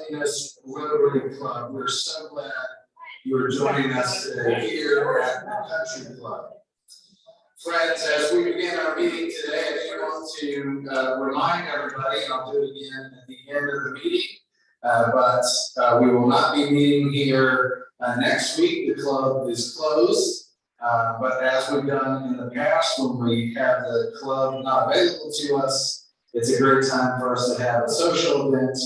Colinas Rotary Club. We're so glad you are joining us today here at the Country Club. Friends, as we begin our meeting today, I do want to remind everybody, and I'll do it again at the end of the meeting, but we will not be meeting here next week. The club is closed, but as we've done in the past, when we have the club not available to us, it's a great time for us to have a social event.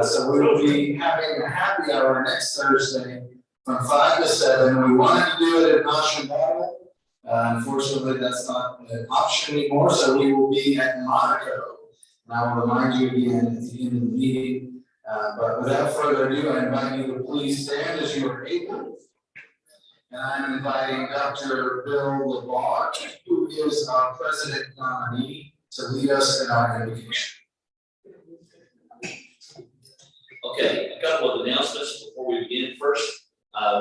So we will be having a happy hour next Thursday from 5 to 7. We wanted to do it at Ocean Battle. Unfortunately, that's not an option anymore, so we will be at Monaco. And I will remind you again at the end of the meeting. But without further ado, I invite you to please stand as you are able. And I'm inviting Dr. Bill LeBlanc, who is our president nominee, to lead us in our invocation. Okay, a couple of announcements before we begin. First,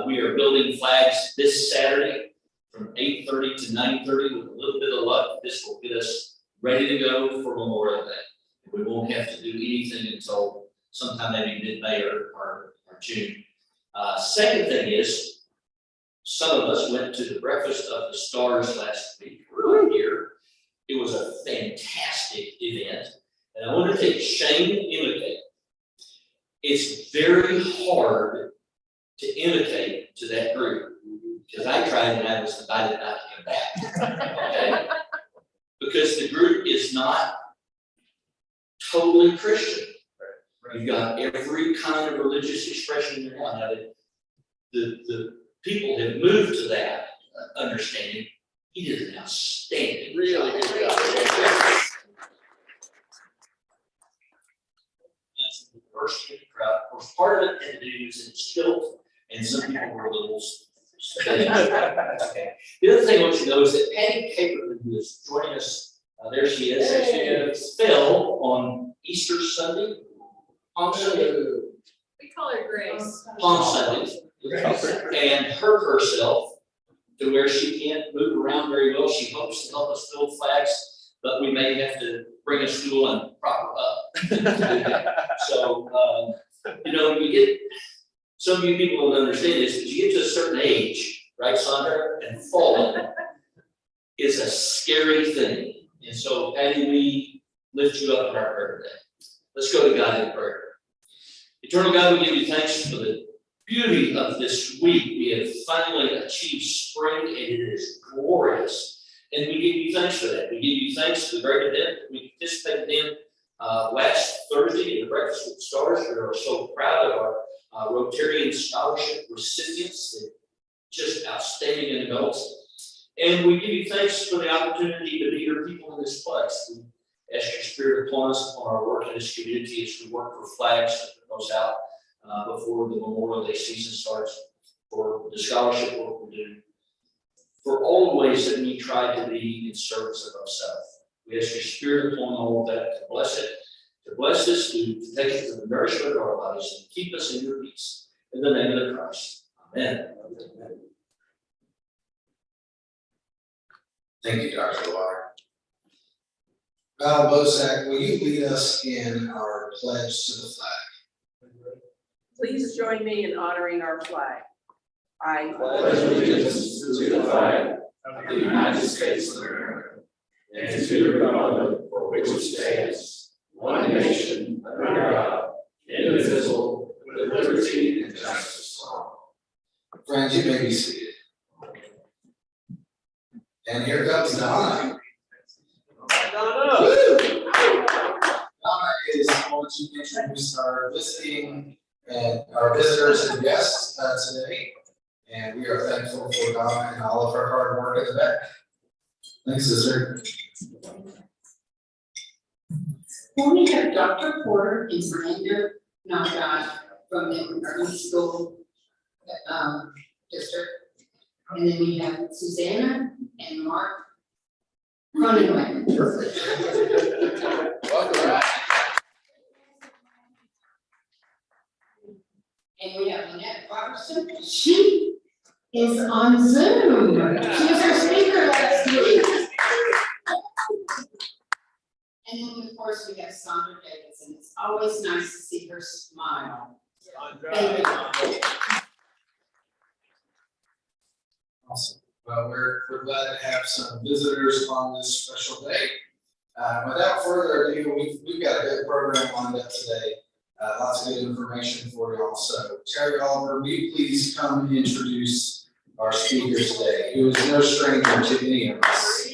we are building flags this Saturday from 8:30 to 9:30. With a little bit of luck, this will get us ready to go for Memorial Day. We won't have to do anything until sometime maybe mid-May or June. Second thing is, some of us went to the Breakfast of the Stars last week. We're here. It was a fantastic event, and I want to take shame and imitate. It's very hard to imitate to that group, because I tried and I was invited not to come back. Okay? Because the group is not totally Christian. You've got every kind of religious expression in there. Now, the people have moved to that understanding. He did an outstanding job. Good job. That's the first crowd. Of course, part of it had to do with its tilt, and some people were a little okay. The other thing I want you to know is that Patty Caperman, who is joining us, there she is. There she is. Fell on Easter Sunday. Palm Sunday. We call her Grace. Palm Sunday. And hurt herself to where she can't move around very well. She hopes to help us build flags, but we may have to bring a stool and prop her up. So, you get, some of you people don't understand this, but you get to a certain age, right, Sandra, and falling is a scary thing. And so, Patty, we lift you up in our prayer today. Let's go to God in prayer. Eternal God, we give you thanks for the beauty of this week. We have finally achieved spring, and it is glorious. And we give you thanks for that. We give you thanks for the great event that we participated in last Thursday in the Breakfast with the Stars. We are so proud of our Rotarian Scholarship recipients. They're just outstanding adults. And we give you thanks for the opportunity to be your people in this place. We ask your Spirit upon us, upon our work in this community as we work for flags to put those out before the Memorial Day season starts, for the scholarship work we do, for all the ways that we try to be in service of ourselves. We ask your Spirit upon all of that to bless it, to bless us, to take it to the nourishment of our bodies, and keep us in your peace. In the name of the Christ. Amen. Amen. Thank you, Dr. Water. Val Bosak, will you lead us in our pledge to the flag? Please join me in honoring our flag. I pledge allegiance to the flag of the United States of America and to the republic for which it stands, one nation, under God, indivisible, with liberty and justice for all. Friends, you may be seated. And here comes Donna. Donna is going to introduce our visiting and our visitors and guests today. And we are thankful for Donna and all of her hard work in the back. Thanks, sister. Well, we have Dr. Porter and Magda from the Irving School District. And then we have Susanna and Mark Cronenweg. Welcome. And we have Lynette Robertson. She is on Zoom. She was our speaker last week. And then, of course, we have Sandra Davidson. It's always nice to see her smile. Thank you. Awesome. Well, we're glad to have some visitors on this special day. Without further ado, we've got a good program lined up today. Lots of good information for you all. So Terry Oliver, will you please come and introduce our speaker today, who is no stranger to any of us.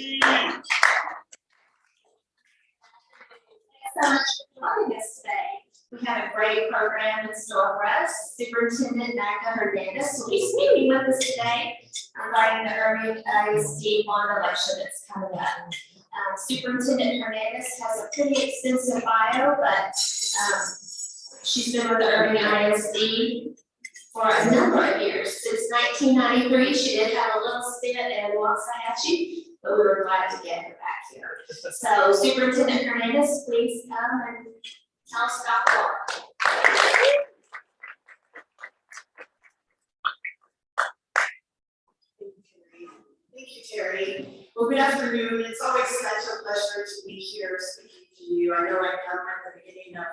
Thanks so much for joining us today. We have a great program in store for us. Superintendent Magda Hernandez will be speaking with us today regarding the Irving ISD bond election that's coming up. Superintendent Hernandez has a pretty extensive bio, but she's been with the Irving ISD for a number of years. Since 1993, she did have a little stint in Waxahachie, but we were glad to get her back here. So Superintendent Hernandez, please come and tell us about the work. Thank you, Terry. Well, good afternoon. It's always such a pleasure to be here speaking to you. I know I come at the beginning of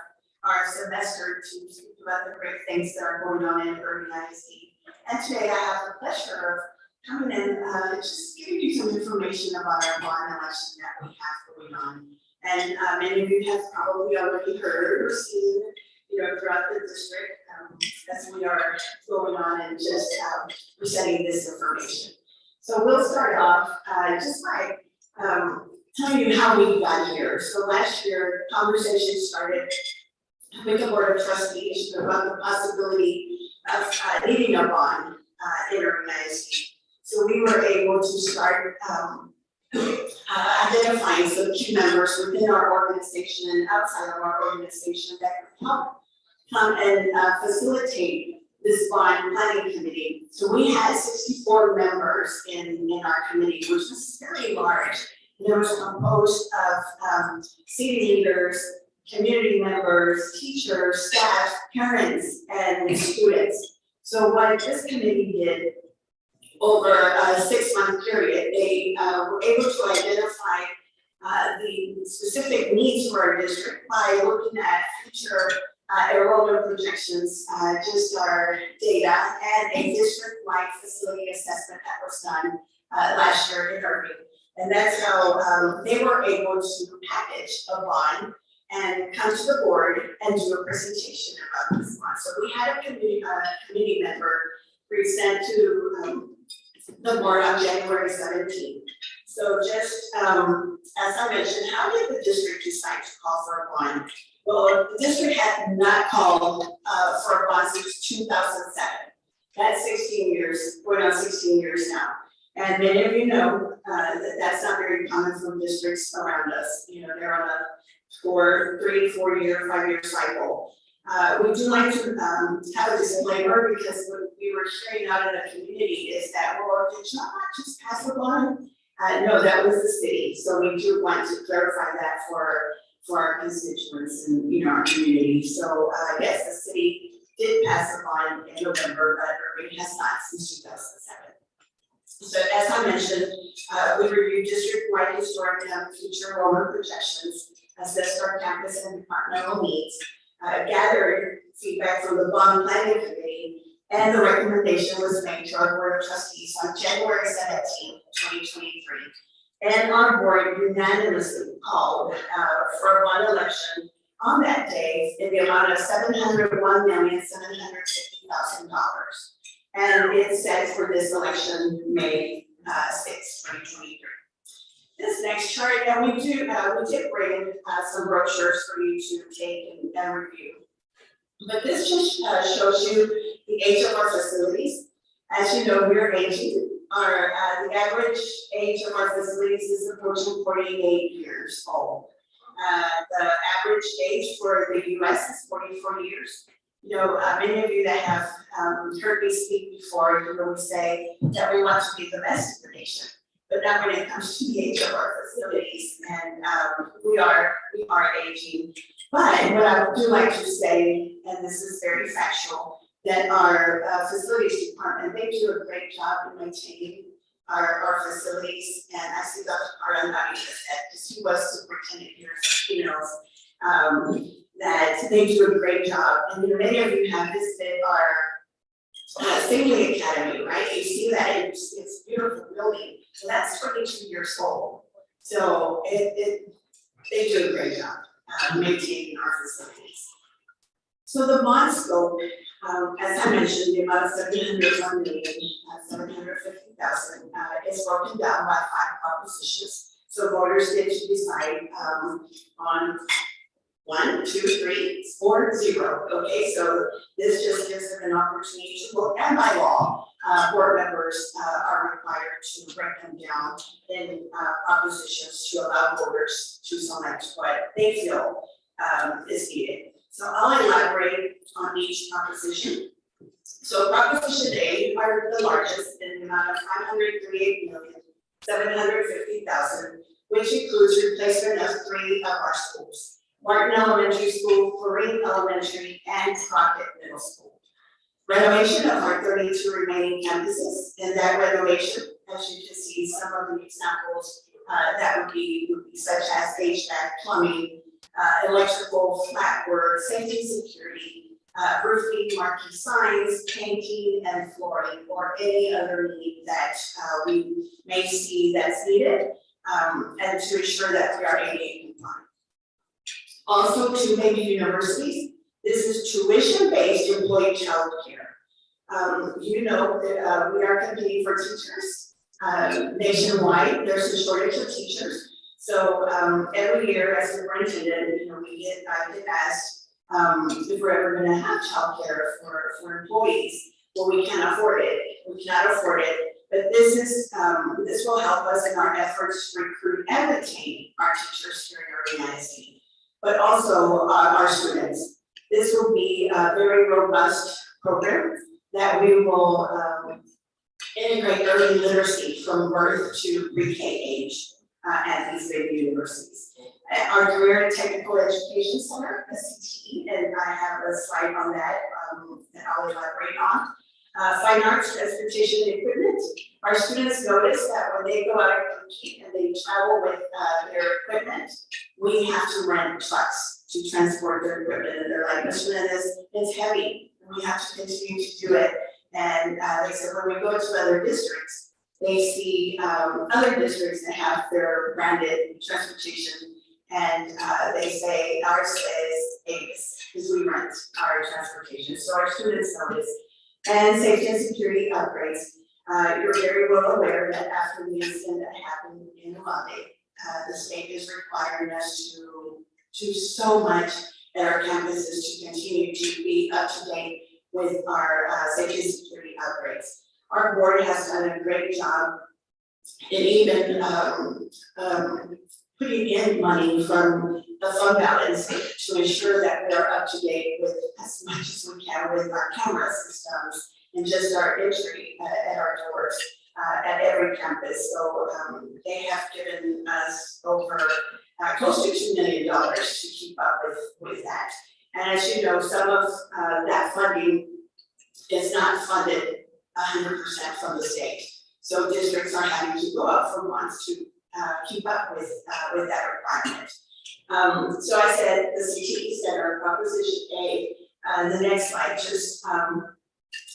our semester to speak about the great things that are going on in Irving ISD. And today I have the pleasure of coming in just giving you some information about our bond election that we have going on. And many of you have probably already heard or seen, throughout the district as we are going on and just presenting this information. So we'll start off just by telling you how we got here. So last year, conversation started with the Board of Trustees about the possibility of needing a bond in Irving ISD. So we were able to start identifying some key members within our organization and outside of our organization that could help come and facilitate this bond planning committee. So we had 64 members in our committee, which was very large. And it was composed of city leaders, community members, teachers, staff, parents, and students. So what this committee did over a 6-month period, they were able to identify the specific needs for our district by looking at future enrollment projections, just our data, and a district-wide facility assessment that was done last year in Irving. And that's how they were able to package a bond and come to the board and do a presentation about this bond. So we had a committee member present to the board on January 17th. So just as I mentioned, how did the district decide to call for a bond? Well, the district had not called for a bond since 2007. That's 16 years, going on 16 years now. And many of you know that that's not very common from districts around us. They're on a 3, 4 year, 5 year cycle. We do like to have a disclaimer because what we were sharing out in the community is that, well, did you not just pass a bond? No, that was the city. So we do want to clarify that for our constituents and our community. So yes, the city did pass a bond in November, but Irving has not since 2007. So as I mentioned, we reviewed district-wide historic and future enrollment projections, assessed our campus and departmental needs, gathered feedback from the bond planning committee, and the recommendation was made to our board of trustees on January 17th, 2023. And our board unanimously called for a bond election on that day in the amount of $701,750,000. And it says for this election, May 6, 2023. This next chart, and we did bring some brochures for you to take and review. But this just shows you the age of our facilities. As you know, we're aging. The average age of our facilities is approaching 48 years old. The average age for the US is 44 years. Many of you that have heard me speak before, we say that we want to be the best in the nation, but not when it comes to the age of our facilities, and we are aging. But what I do like to say, and this is very factual, that our facilities department, they do a great job in maintaining our facilities, and I see Dr. Carter nodding his head because he was superintendent here, so he knows. that they do a great job. And many of you have visited our Safely Academy, right? You see that it's a beautiful building. So that's 22 years old. So they do a great job maintaining our facilities. So the bond scope, as I mentioned, the amount of $701,750,000 is broken down by 5 propositions. So voters get to decide on 1, 2, 3, 4, 0. Okay, so this just gives them an opportunity to look, and by law, board members are required to break them down in propositions to allow voters to select what they feel is needed. So I'll elaborate on each proposition. So proposition A are the largest in the amount of $538,750,000, which includes replacement of 3 of our schools: Martin Elementary School, Florine Elementary, and Crockett Middle School. Renovation of our 32 remaining campuses, and that renovation, as you can see, some of the examples that would be such as HVAC, plumbing, electrical, flat work, safety, security, roofing, marquee signs, painting, and flooring, or any other need that we may see that's needed, and to ensure that we are ADA compliant. Also, to maybe universities, this is tuition-based employee child care. You know that we are competing for teachers nationwide. There's a shortage of teachers. So every year as superintendent, I get asked if we're ever going to have childcare for employees. Well, we can't afford it. We cannot afford it. But this will help us in our efforts to recruit and retain our teachers here in Irving ISD, but also our students. This will be a very robust program that we will integrate early literacy from birth to pre-K age at these big universities. Our Career and Technical Education Center, CTE, and I have a slide on that that I'll elaborate on. Fine arts, transportation, and equipment. Our students notice that when they go out and compete and they travel with their equipment, we have to rent trucks to transport their equipment. And they're like, Mr. Hernandez, it's heavy. We have to continue to do it. And they said when we go to other districts, they see other districts that have their branded transportation, and they say ours says Avis because we rent our transportation. So our students know this. And safety and security upgrades. You're very well aware that after the incident that happened in Monday, the state is requiring us to do so much at our campuses to continue to be up to date with our safety and security upgrades. Our board has done a great job in even putting in money from the fund balance to ensure that we are up to date with as much as we can with our camera systems and just our entry at our doors at every campus. So they have given us over close to $2 million to keep up with that. And as you know, some of that funding is not funded 100% from the state. So districts are having to go out for months to keep up with that requirement. So I said the CTE Center, Proposition A, the next slide, just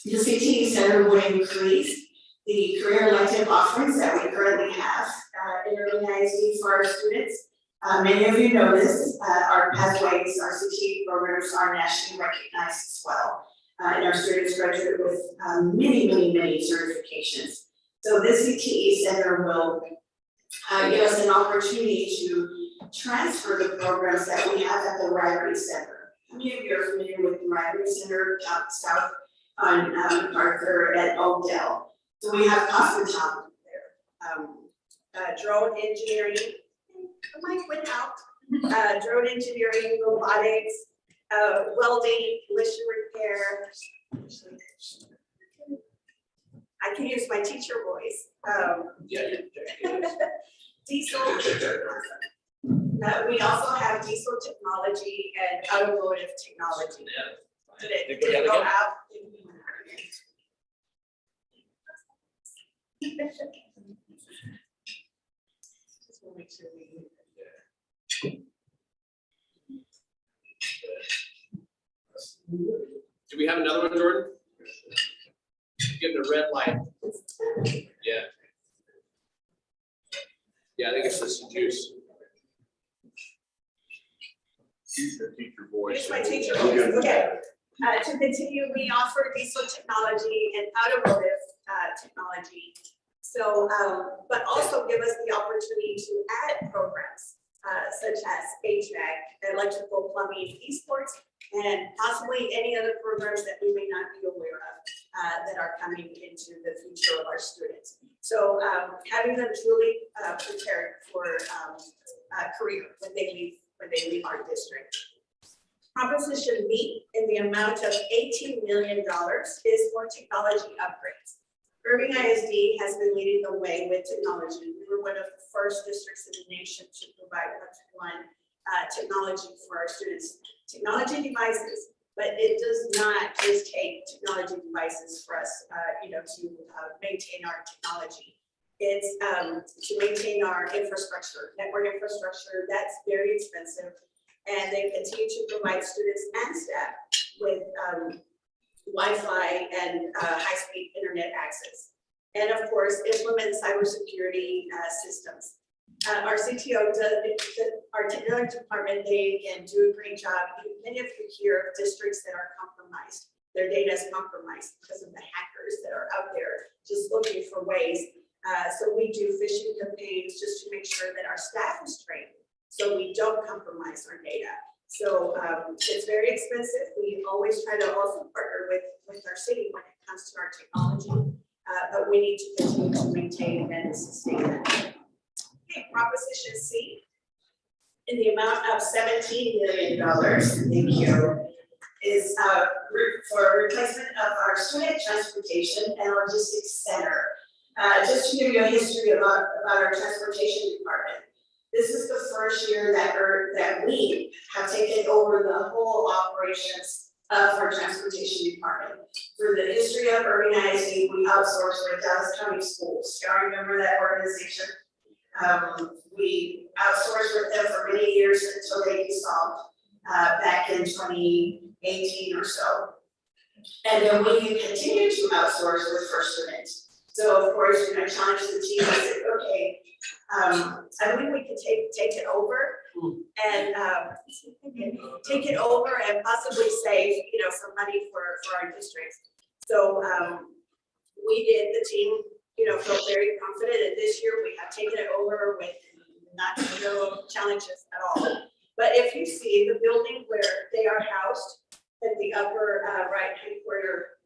the CTE Center would increase the career elective offerings that we currently have in Irving ISD for our students. Many of you know this, our pathways, our CTE programs are nationally recognized as well. And our students graduate with many certifications. So this CTE Center will give us an opportunity to transfer the programs that we have at the Rotary Center. How many of you are familiar with the Rotary Center down south on MacArthur and Oakdale? So we have Cosmetology there, drone engineering, the mic went out, drone engineering, robotics, welding, collision repair. I can use my teacher voice. Diesel. We also have diesel technology and automotive technology. Did it go out? Just want to make sure we. Do we have another one, Jordan? Getting a red light. Yeah. Yeah, I think it's just juice. Teacher voice. Here's my teacher voice, okay. To continue, we offer diesel technology and automotive technology. So, but also give us the opportunity to add programs such as HVAC, electrical, plumbing, esports, and possibly any other programs that we may not be aware of that are coming into the future of our students. So having them truly prepared for a career when they leave our district. Proposition B in the amount of $18 million is for technology upgrades. Irving ISD has been leading the way with technology. We were one of the first districts in the nation to provide one-to-one technology for our students. Technology devices, but it does not just take technology devices for us, to maintain our technology. It's to maintain our infrastructure, network infrastructure. That's very expensive. And they continue to provide students and staff with Wi-Fi and high-speed internet access. And of course, implement cybersecurity systems. Our CTO our technology department, they again do a great job. Many of you hear of districts that are compromised. Their data is compromised because of the hackers that are out there just looking for ways. So we do phishing campaigns just to make sure that our staff is trained, so we don't compromise our data. So it's very expensive. We always try to also partner with our city when it comes to our technology, but we need to continue to maintain and sustain that. Okay, Proposition C, in the amount of $17 million, thank you, is for replacement of our student transportation and logistics center. Just to give you a history about our transportation department. This is the first year that we have taken over the whole operations of our transportation department. For the history of Irving ISD, we outsourced with Dallas County Schools. Y'all remember that organization? We outsourced with them for many years until they dissolved back in 2018 or so. And then we continued to outsource with First Students. So of course, I challenged the team. I said, okay, I believe we could take it over and take it over and possibly save, some money for our districts. So we did. The team, felt very confident. And this year we have taken it over with no challenges at all. But if you see the building where they are housed at the upper right-hand corner,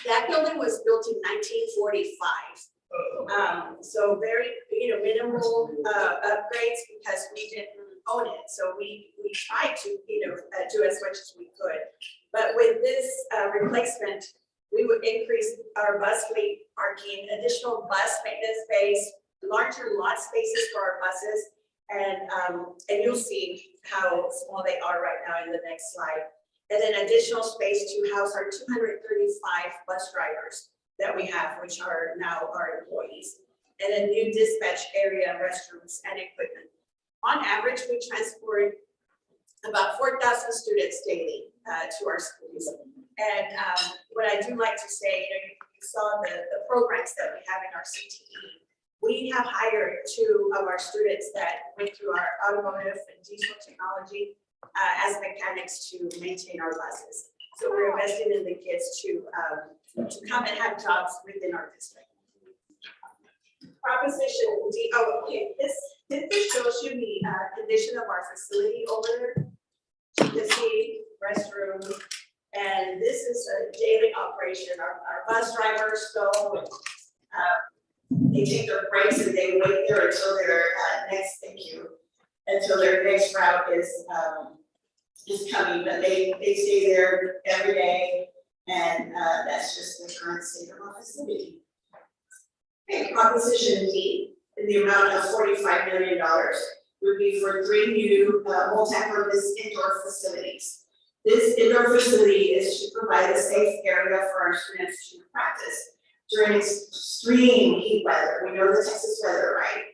that building was built in 1945. So very, minimal upgrades because we didn't own it. So we tried to, do as much as we could. But with this replacement, we would increase our bus fleet parking, additional bus maintenance space, larger lot spaces for our buses. And you'll see how small they are right now in the next slide. And then additional space to house our 235 bus drivers that we have, which are now our employees. And a new dispatch area, restrooms, and equipment. On average, we transport about 4,000 students daily to our schools. And what I do like to say, you saw the programs that we have in our CTE. We have hired 2 of our students that went through our automotive and diesel technology as mechanics to maintain our buses. So we're investing in the kids to come and have jobs within our district. Proposition D, this shows you the condition of our facility over there. You can see restroom, and this is a daily operation. Our bus drivers go, they take their breaks and they wait there until their until their next route is coming, but they stay there every day, and that's just the current state of our facility. Okay, Proposition D, in the amount of $45 million, would be for 3 new multi-purpose indoor facilities. This indoor facility is to provide a safe area for our students to practice during extreme heat weather. We know the Texas weather, right?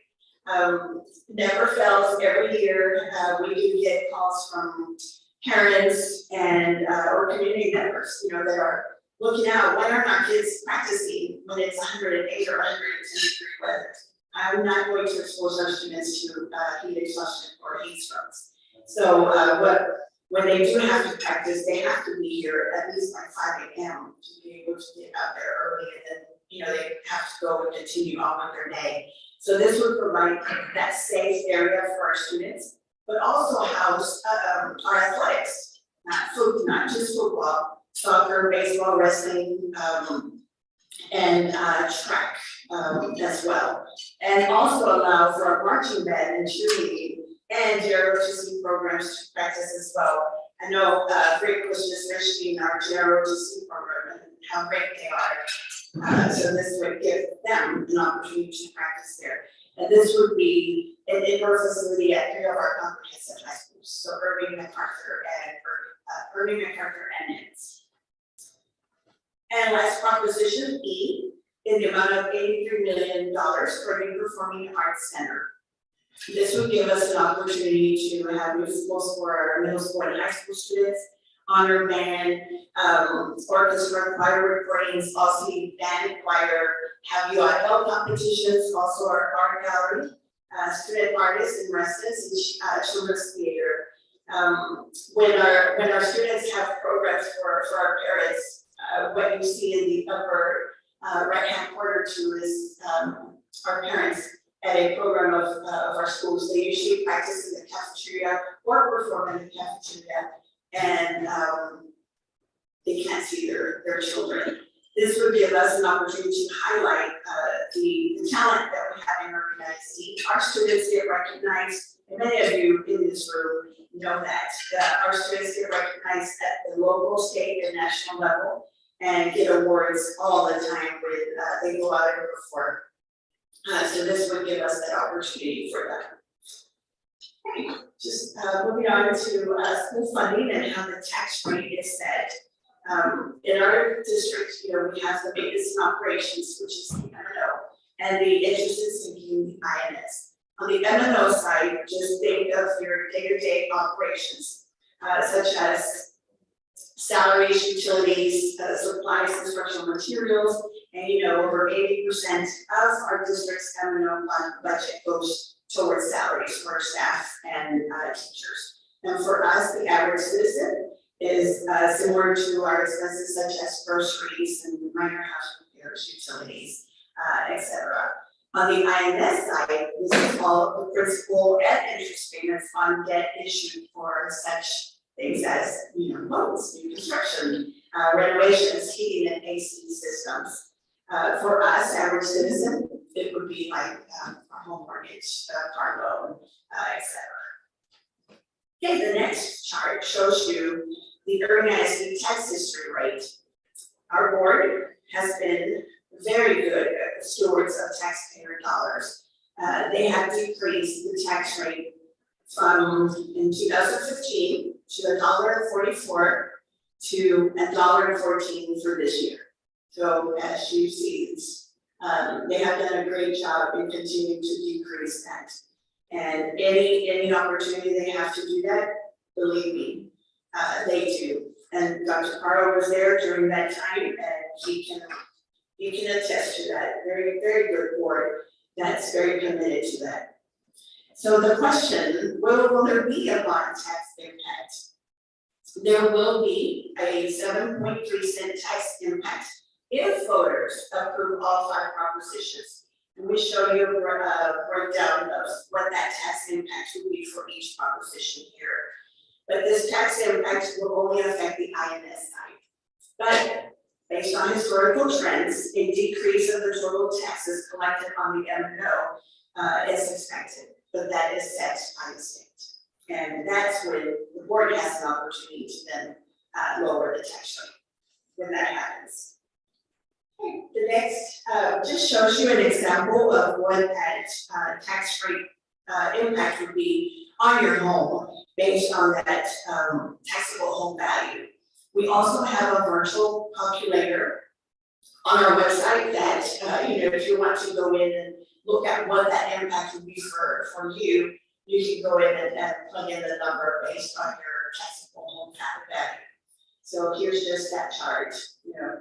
Never fails. Every year we do get calls from parents and, or community members, you know, that are looking out, when are our kids practicing when it's 108 or 110 degree weather? I'm not going to expose our students to heat exhaustion or heat strokes. So when they do have to practice, they have to be here at least by 5 a.m. to be able to get out there early, and then, you know, they have to go and continue on with their day. So this would provide that safe area for our students, but also house our athletics, not just football, soccer, baseball, wrestling, and track as well. And also allow for our marching band and cheerleading and their ROTC programs to practice as well. I know Rick was just mentioning our ROTC program and how great they are. So this would give them an opportunity to practice there. And this would be an indoor facility at 3 of our comprehensive high schools, so Irving, MacArthur, and Hernandez. And last proposition, E, in the amount of $83 million for a new performing arts center. This would give us an opportunity to have musicals for our middle school and high school students, honor band, orchestra, choir recordings, also band choir, have UIL competitions, also our art gallery, student artists in residence, and children's theater. When our students have programs for our parents, what you see in the upper right-hand corner too is our parents at a program of our schools. They usually practice in the cafeteria or perform in the cafeteria, and they can't see their children. This would give us an opportunity to highlight the talent that we have in Irving ISD. Our students get recognized, and many of you in this room know that our students get recognized at the local, state, and national level, and get awards all the time when they go out and perform. So this would give us that opportunity for that. Okay, just moving on to school funding and how the tax rate is set. In our district, you know, we have the maintenance and operations, which is the M&O, and the interest and sinking, the INS. On the M&O side, just think of your day-to-day operations, such as salaries, utilities, supplies, instructional materials, and you know, over 80% of our district's M&O budget goes towards salaries for our staff and teachers. And for us, the average citizen is similar to our expenses such as groceries and minor house repairs, utilities, etc. On the INS side, this is all of the principal and interest payments on debt issued for such things as, you know, loans, new construction, renovations, heating and AC systems. For us, average citizen, it would be like our home mortgage, car loan, etc. Okay, the next chart shows you the Irving ISD tax history rate. Our board has been very good stewards of taxpayer dollars. They have decreased the tax rate from in 2015 to $1.44 to $1.14 for this year. So as you see, they have done a great job in continuing to decrease that. And any opportunity they have to do that, believe me, they do. And Dr. Caro was there during that time, and he can attest to that. Very, very good board that's very committed to that. So the question, will there be a bond tax impact? There will be a 7.3 cent tax impact if voters approve all 5 propositions. And we show you a breakdown of what that tax impact would be for each proposition here. But this tax impact will only affect the INS side. But based on historical trends, a decrease of the total taxes collected on the M&O is expected, but that is set by the state. And that's when the board has an opportunity to then lower the tax rate when that happens. Okay, the next just shows you an example of what that tax rate impact would be on your home based on that taxable home value. We also have a virtual calculator on our website that, you know, if you want to go in and look at what that impact would be for you, you can go in and plug in the number based on your taxable taxable home value. So here's just that chart,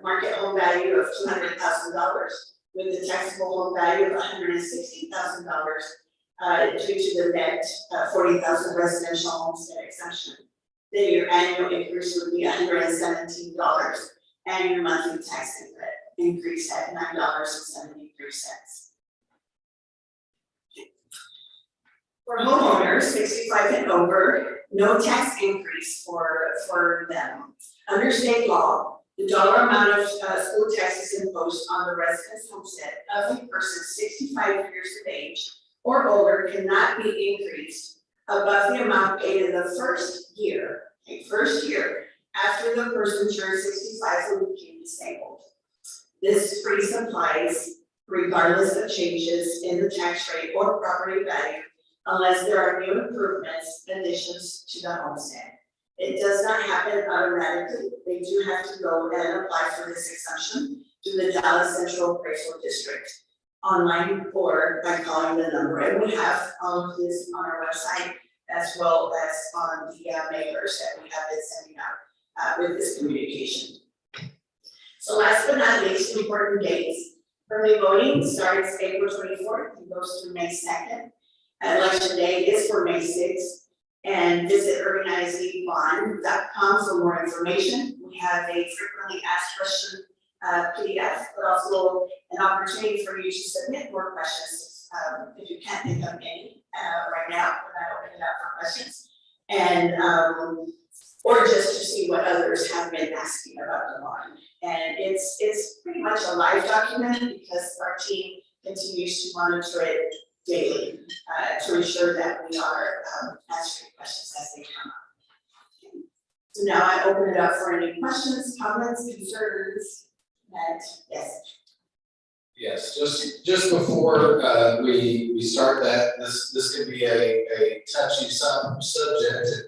market home value of $200,000 with the taxable home value of $160,000 due to the net 40,000 residential homestead exemption. Then your annual increase would be $117, and your monthly tax increase at $9.73. For homeowners 65 and over, no tax increase for them. Under state law, the dollar amount of school taxes imposed on the residence homestead of a person 65 years of age or older cannot be increased above the amount paid in the first year after the person turns 65 and became disabled. This freeze applies regardless of changes in the tax rate or property value unless there are new improvements, additions to the homestead. It does not happen automatically. They do have to go and apply for this exemption to the Dallas Central Appraisal District online or by calling the number. And we have all of this on our website as well as on the mailers that we have been sending out with this communication. So last but not least, important dates. Early voting starts April 24th and goes through May 2nd. Election day is for May 6th. And visit ISDbond.com for more information. We have a frequently asked question PDF, but also an opportunity for you to submit more questions if you can't think of any right now, when I open it up for questions. And or just to see what others have been asking about the bond. And it's pretty much a live document because our team continues to monitor it daily to ensure that we are answering questions as they come up. Okay. So now I open it up for any questions, comments, concerns, and yes. Yes, just before we start that, this could be a touchy subject. If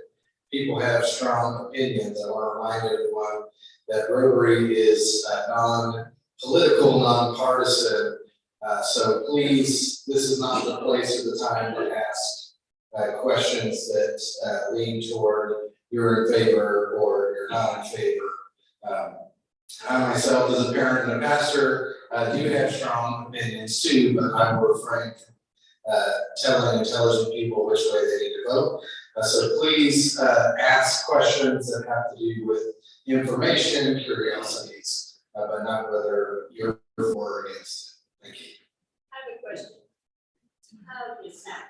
people have strong opinions, I want to remind everyone that Rotary is non-political, non-partisan. So please, this is not the place or the time to ask questions that lean toward you're in favor or you're not in favor. I myself, as a parent and a pastor, do have strong opinions too, but I will refrain from telling intelligent people which way they need to vote. So please ask questions that have to do with information, curiosities, but not whether you're for or against it. Thank you. I have a question. Yes, ma'am.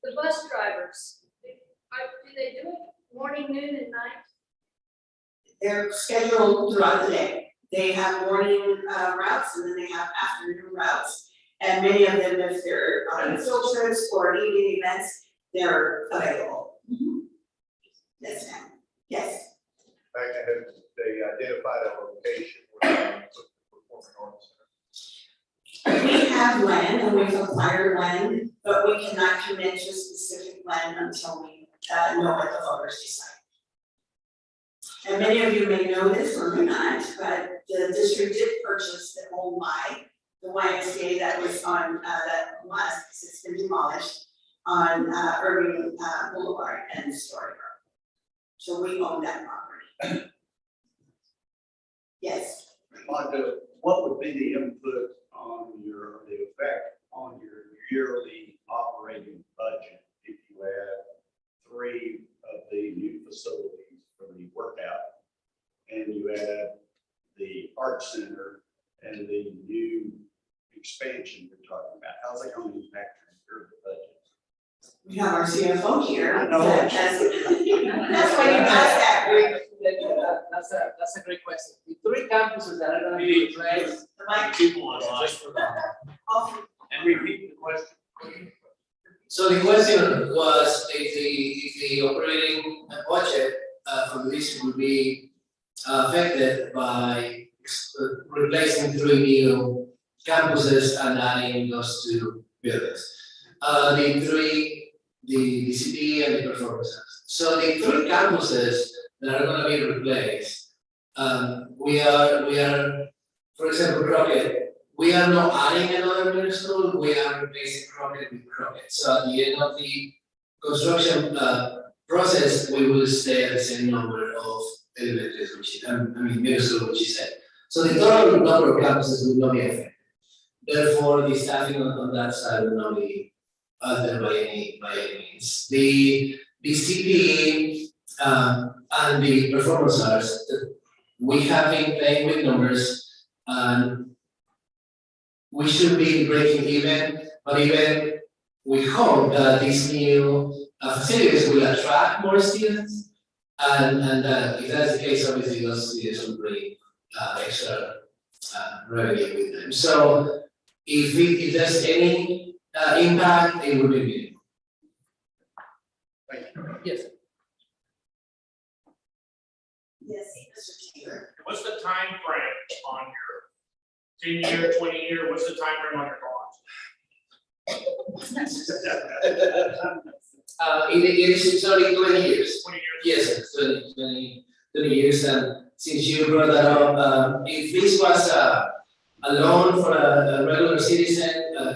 The bus drivers, do they do it morning, noon, and night? They're scheduled throughout the day. They have morning routes and then they have afternoon routes. And many of them, if they're on field trips or evening events, they're available. Yes, ma'am. Yes. Magda, have they identified a location where they put the performing arts center? We have land and we've acquired land, but we cannot commit to specific land until we know what the voters decide. And many of you may know this or may not, but the district did purchase the old the YMCA that was on, it's been demolished on Irving Boulevard and Story Road. So we own that property. Yes. Magda, what would be the input on the effect on your yearly operating budget if you add 3 of the new facilities for the workout and you add the art center and the new expansion you're talking about? How's that going to impact your budget? We have our CFO here. I know. That's why you asked that. That's a great question. The 3 campuses that are going to be replaced, The mic. People online. And repeat the question. so the question was if the operating budget for the district will be affected by replacing 3 new campuses and adding those 2 buildings. The DCP and the performance centers. So the 3 campuses that are going to be replaced, we are, for example, Crockett, we are not adding another middle school, we are replacing Crockett with Crockett. So at the end of the construction process, we will stay at the same number of elementary, which, middle school, which is 8. So the total number of campuses will not be affected. Therefore, the staffing on that side will not be altered by any means. The CPE and the performance arts, we have been playing with numbers, and we should be breaking even, but even we hope that these new facilities will attract more students, and if that's the case, obviously those students will bring extra revenue with them. So if there's any impact, it will be minimal. Thank you. Yes. Yes, Mr. Taylor. What's the time frame on your 10-year, 20-year, what's the time frame on your bonds? It's only 20 years. 20 years? Yes, 20 years, and since you brought that up, if this was a loan for a regular citizen,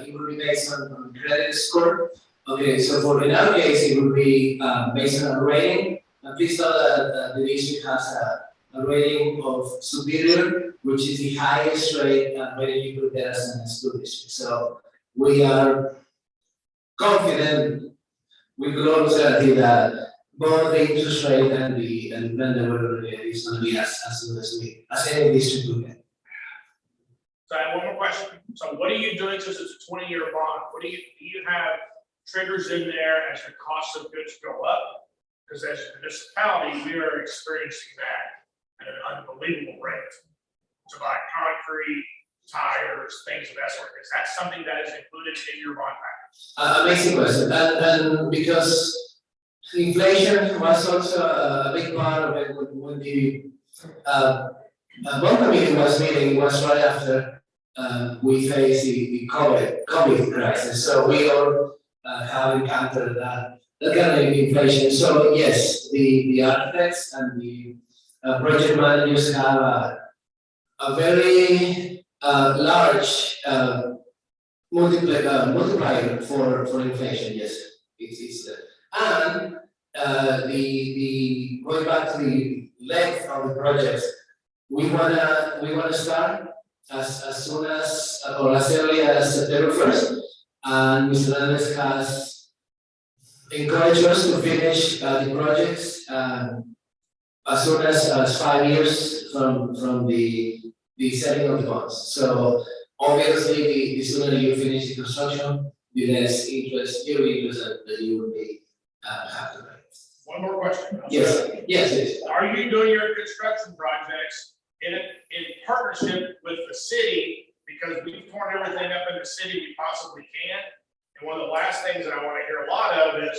it would be based on credit score. Okay, so in our case, it would be based on a rating. Please know that the district has a rating of superior, which is the highest rating you could get as a school district. So we are confident we could always guarantee that both the interest rate and the lender is going to be as good as any district will get. So I have one more question. So what are you doing since it's a 20-year bond? Do you have triggers in there as the cost of goods go up? Because as a municipality, we are experiencing that at an unbelievable rate. To buy concrete, tires, things of that sort. Is that something that is included in your bond package? Amazing question, and because inflation was also a big part of it when the bond committee was meeting, it was right after we faced the COVID crisis, so we all have encountered that kind of inflation. So yes, the architects and the project managers have a very large multiplier for inflation. Yes, it's and the going back to the length of the projects, we wanna start as soon as or as early as September 1st, and Mr. Hernandez has encouraged us to finish the projects as soon as 5 years from the setting of the bonds. So obviously, the sooner you finish the construction, the less interest that you will be have to pay. One more question. Yes. Are you doing your construction projects in partnership with the city? Because we've torn everything up in the city we possibly can. And one of the last things that I want to hear a lot of is,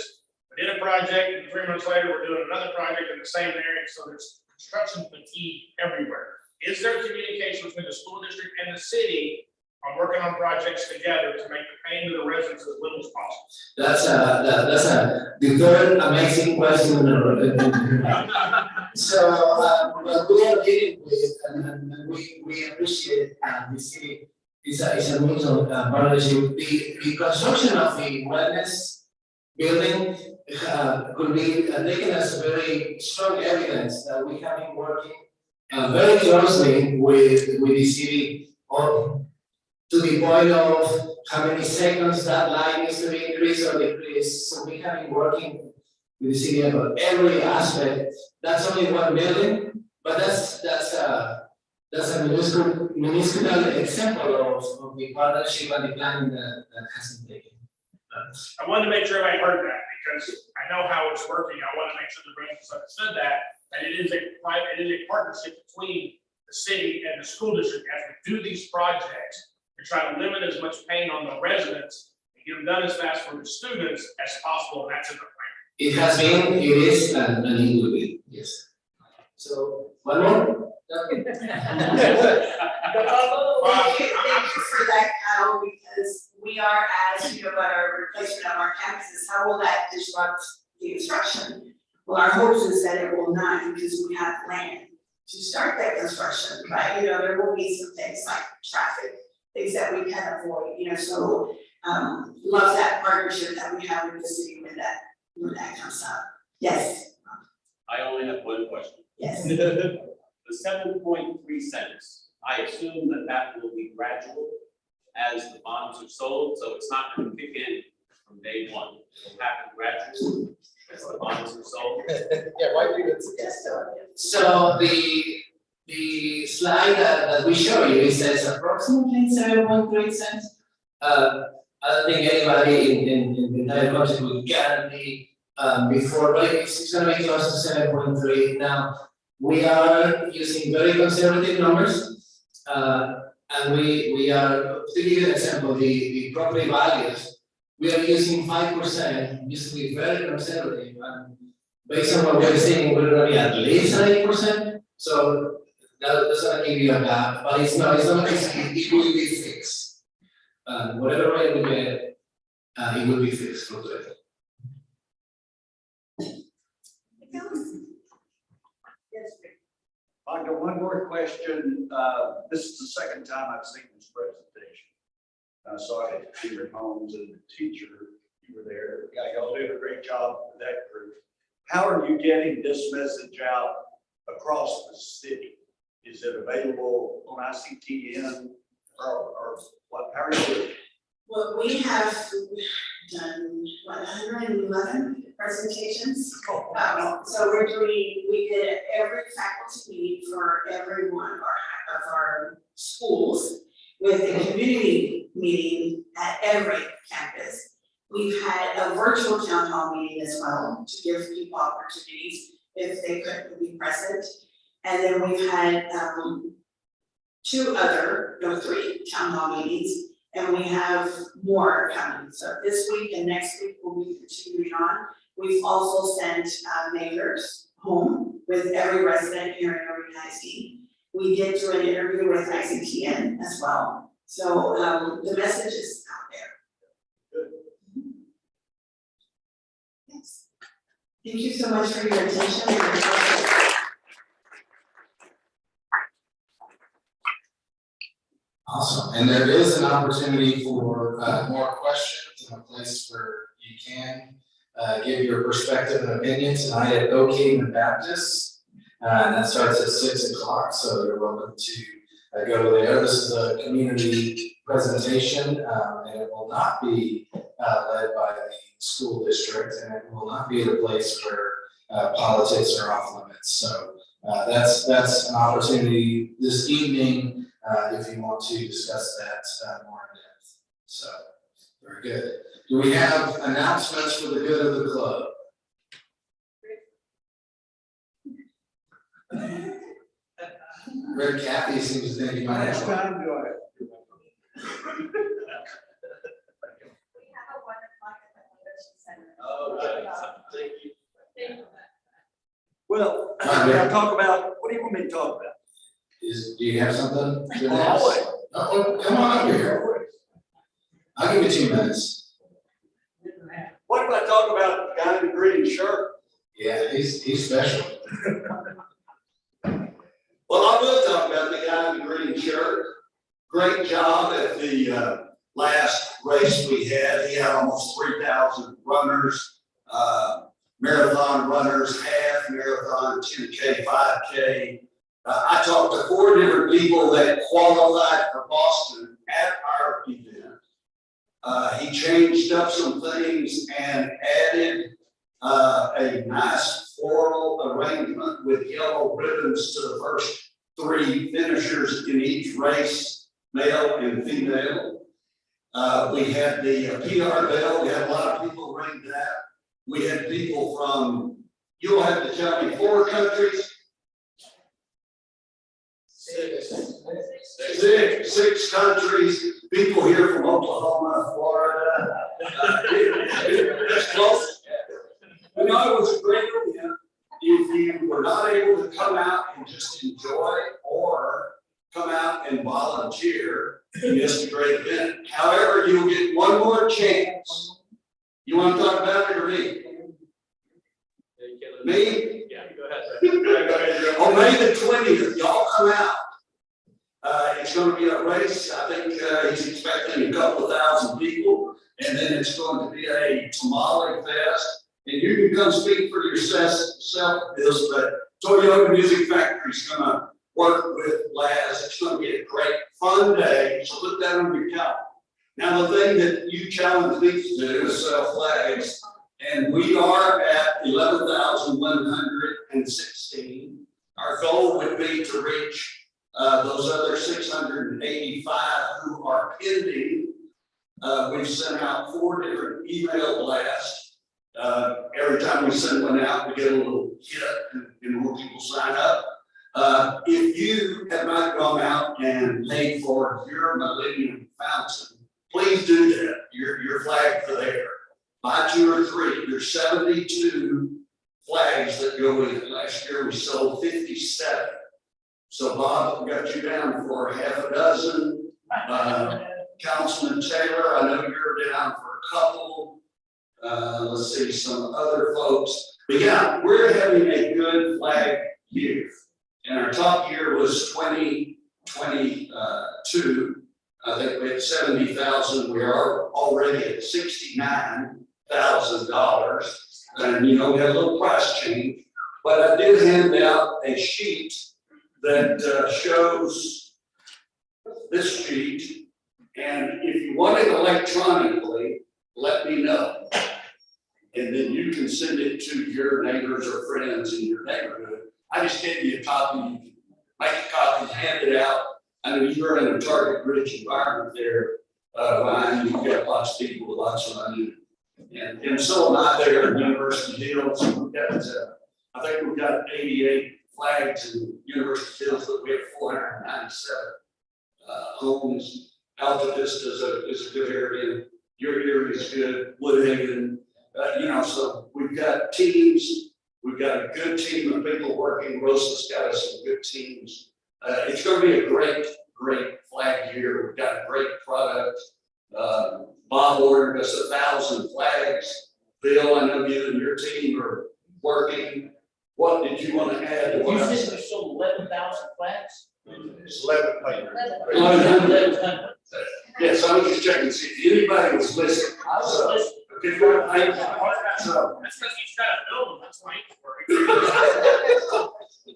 we did a project, and 3 months later, we're doing another project in the same area, so there's construction fatigue everywhere. Is there communication between the school district and the city on working on projects together to make the pain to the residents as little as possible? That's the third amazing question. So what we are dealing with, and we appreciate the city. It's a mutual partnership. The construction of the wellness building could be taken as very strong evidence that we have been working very closely with the city on to the point of how many seconds that line needs to be increased or decreased. So we have been working with the city about every aspect. That's only 1 building, but that's a minuscule example of the partnership and the planning that has been taken. I wanted to make sure everybody heard that, because I know how it's working. I want to make sure the residents understood that it is a partnership between the city and the school district as we do these projects. We try to limit as much pain on the residents and get them done as fast for the students as possible, and that's in the plan. It has been, it is, and it will be, yes. So, one more? Thank you for that, Kyle, because we are asking about our replacement of our campuses. How will that disrupt the instruction? Well, our hopes is that it will not, because we have land to start that construction, but there will be some things like traffic, things that we can avoid, so love that partnership that we have with the city when that comes up. Yes, I only have one question. yes. The 7.3 cents, I assume that will be gradual as the bonds are sold, so it's not going to kick in from day one. It'll happen gradually as the bonds are sold. Yeah, why do you suggest that? So the slide that we show you, it says approximately 7.3 cents. I don't think anybody in the entire country would guarantee before, but it's gonna be close to 7.3. Now, we are using very conservative numbers, and we are, to give you an example, the property values, we are using 5%, used to be very conservative, and based on what we're seeing, we're gonna be at least 8%, so that's gonna give you a gap, but it's not, it will be fixed. Whatever rate we get, it will be fixed for today. Magda, one more question. This is the second time I've seen this presentation. So I had Peter Holmes and the teacher, you were there. Y'all did a great job with that group. How are you getting this message out across the city? Is it available on ICTN or what? How are you doing? Well, we have done, 111 presentations. So we did every faculty meeting for every one of our schools with a community meeting at every campus. We've had a virtual town hall meeting as well to give people opportunities if they couldn't be present. And then we've had three town hall meetings, and we have more coming. So this week and next week we'll be continuing on. We've also sent mailers home with every resident here in Irving ISD. We did do an interview with ICTN as well. So the message is out there. Good. Yes. Thank you so much for your attention and your questions. Awesome, and there is an opportunity for more questions and a place where you can give your perspective and opinion tonight at Oak Haven Baptist. And that starts at 6 o'clock, so you're welcome to go there. This is a community presentation, and it will not be led by the school district, and it will not be at a place where politics are off limits. So that's an opportunity this evening if you want to discuss that more in depth. So, very good. Do we have announcements for the good of the club? Red Kathy seems to think you might have one. Time do I have? We have a 1 o'clock at the Convention Center. Okay, thank you. Well, talk about, what do you want me to talk about? Do you have something to announce? Always. Oh, come on up here. I'll give you 2 minutes. What if I talk about the guy in the green shirt? Yeah, he's special. Well, I will talk about the guy in the green shirt. Great job at the last race we had. He had almost 3,000 runners, marathon runners, half marathon, 2K, 5K. I talked to 4 different people that qualified for Boston at our event. He changed up some things and added a nice floral arrangement with yellow ribbons to the first 3 finishers in each race, male and female. We had the PR bell. We had a lot of people ring that. We had people from, you'll have to tell me, 4 countries. 6 countries, people here from Oklahoma, Florida. That's close. You know, it was a great event. If you were not able to come out and just enjoy or come out and volunteer, you missed a great event. However, you'll get one more chance. You want to talk about it or me? Me? Yeah, go ahead. On May the 20th, y'all come out. It's going to be a race. I think he's expecting a couple of thousand people. And then it's going to be a tamale fest. And you can come speak for yourself, this, but Toyota Music Factory's gonna work with Laz. It's gonna be a great, fun day, so put that on your calendar. Now, the thing that you challenged me to do is sell flags, and we are at 11,116. Our goal would be to reach those other 685 who are pending. We've sent out 4 different email blasts. Every time we send one out, we get a little hit and more people sign up. If you have not gone out and paid for your Millennium Fountain, please do that. Your flags are there. Buy 2 or 3. There's 72 flags that go in. Last year we sold 57. So Bob, we got you down for half a dozen. Councilman Taylor, I know you're down for a couple. Let's see, some other folks. But yeah, we're having a good flag year. And our top year was 2022. I think we had 70,000. We are already at $69,000. And you know, we had a little price change. But I did hand out a sheet that shows this sheet. And if you want it electronically, let me know. And then you can send it to your neighbors or friends in your neighborhood. I just gave you a copy. You can make a copy and hand it out. I mean, you're in a target-rich environment there, Ryan. You've got lots of people with lots of money. And so am I there at University Hills. We've got, I think we've got 88 flags in University Hills, but we have 497 homes. Alta Vista is a good area. Your area is good. Woodhaven, you know, so we've got teams. We've got a good team of people working. Rosa's got us some good teams. It's going to be a great flag year. We've got a great product. Bob ordered us 1,000 flags. Bill, I know you and your team are working. What did you want to add to what I said? We sold 11,000 flags? It's 1100. 1100. Yes, I was just checking to see if anybody was listening. I was listening. Okay, good. So, That's because he's got a building, that's why he's worried.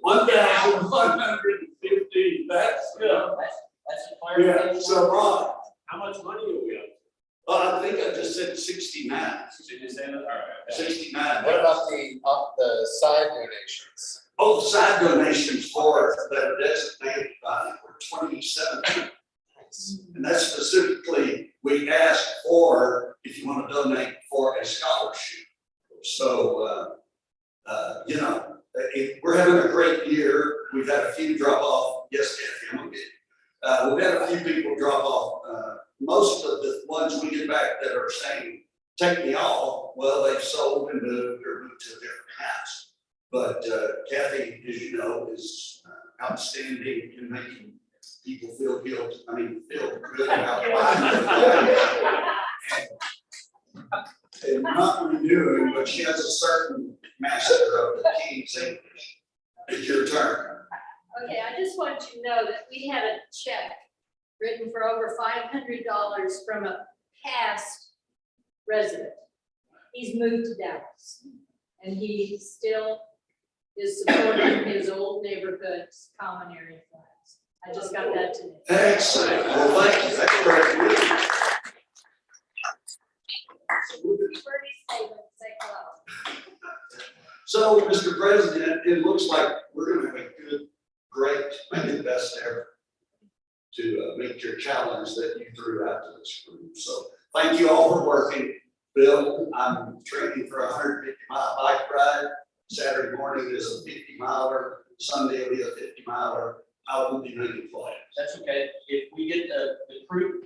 1,150, that's good. That's a Yeah, clarification. so Ron, How much money are we up? I think I just said 69. Did you say that? All right. 69. What about the side donations? Oh, the side donations for that are designated for 2017. And that's specifically, we asked for, if you want to donate for a scholarship. So, you know, we're having a great year. We've had a few drop off. Yes, Kathy, I'm okay. We've had a few people drop off. Most of the ones we get back that are saying, take me off, well, they've sold and moved or moved to a different house. But Kathy, as you know, is outstanding in making people feel good about and not renewing, but she has a certain master of the King's English. It's your turn. Okay, I just want you to know that we had a check written for over $500 from a past resident. He's moved to Dallas, and he still is supporting his old neighborhood's common area flags. I just got that today. Excellent. Well, thank you. That's great news. So, Mr. President, it looks like we're going to have a good, great, maybe the best ever to meet your challenge that you threw out to this group. So, thank you all for working. Bill, I'm training for a 150-mile bike ride. Saturday morning is a 50-miler. Sunday will be a 50-miler. I won't be making flags. That's okay. If we get the crew,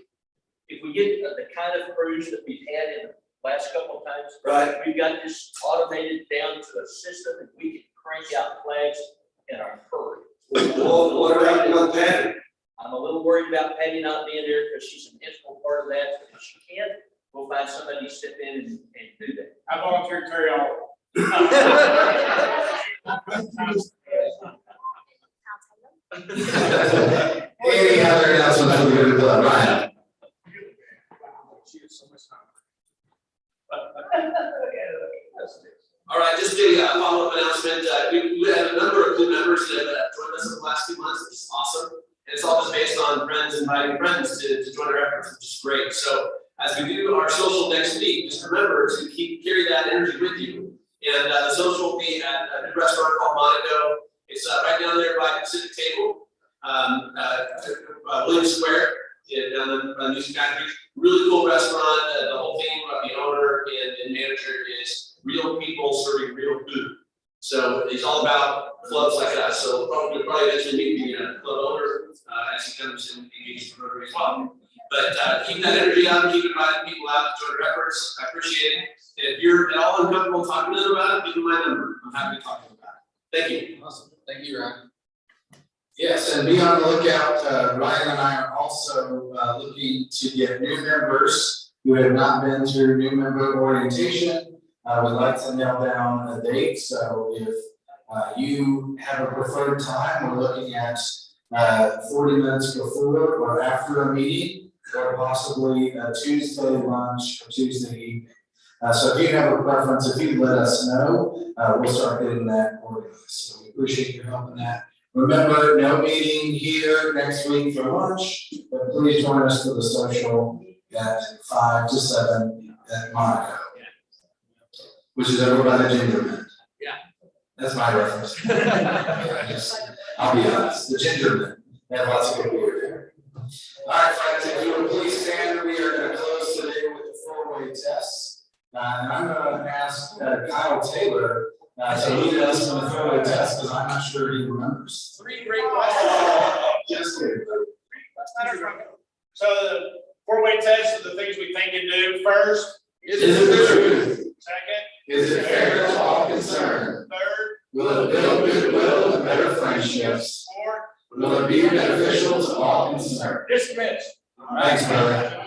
if we get the kind of crews that we've had in the last couple of times. Right. We've got this automated down to a system and we can crank out flags in our hurry. Well, what about Patty? I'm a little worried about Patty not being there because she's an integral part of that. If she can, we'll find somebody to step in and do that. I volunteer to carry all. Any other announcements from you, Ryan? All right, just a follow-up announcement. We had a number of good members that joined us in the last 2 months, which is awesome. And it's all just based on friends inviting friends to join our efforts, which is great. So as we do our social next week, just remember to carry that energy with you. And the social will be at a new restaurant called Monaco. It's right down there by the Pacific Table, Williams Square, down in Music Factory. Really cool restaurant. The whole theme of the owner and manager is real people serving real food. So it's all about clubs like us. So we'll probably eventually meet the club owner as he comes and engages with Rotary as well. But keep that energy up, keep inviting people out to join our efforts. I appreciate it. And if you're at all uncomfortable talking to them about it, give me my number. I'm happy to talk to them about it. Thank you. Awesome. Thank you, Ryan. Yes, and be on the lookout. Ryan and I are also looking to get new members who have not been through new member orientation. We'd like to nail down a date, so if you have a preferred time, we're looking at 40 minutes before or after a meeting, or possibly a Tuesday lunch or Tuesday evening. So if you have a preference, if you let us know, we'll start getting that organized. So we appreciate your help in that. Remember, no meeting here next week for lunch, but please join us for the social at 5 to 7 at Monaco, which is over by the Gingerman. Yeah. That's my reference. I'll be honest, the Gingerman, they have lots of good beer there. All right, friends, if you would please stand, we are going to close today with the four-way test. And I'm going to ask Kyle Taylor to lead us in the four-way test, because I'm not sure he remembers. 3 great questions. Just kidding. So the four-way test are the things we think and do. First, Is it the truth? Second, Is it fair to all concerned? third, Will it build goodwill and better friendships? fourth, Will it be beneficial to all concerned? dismissed. Thanks, brother.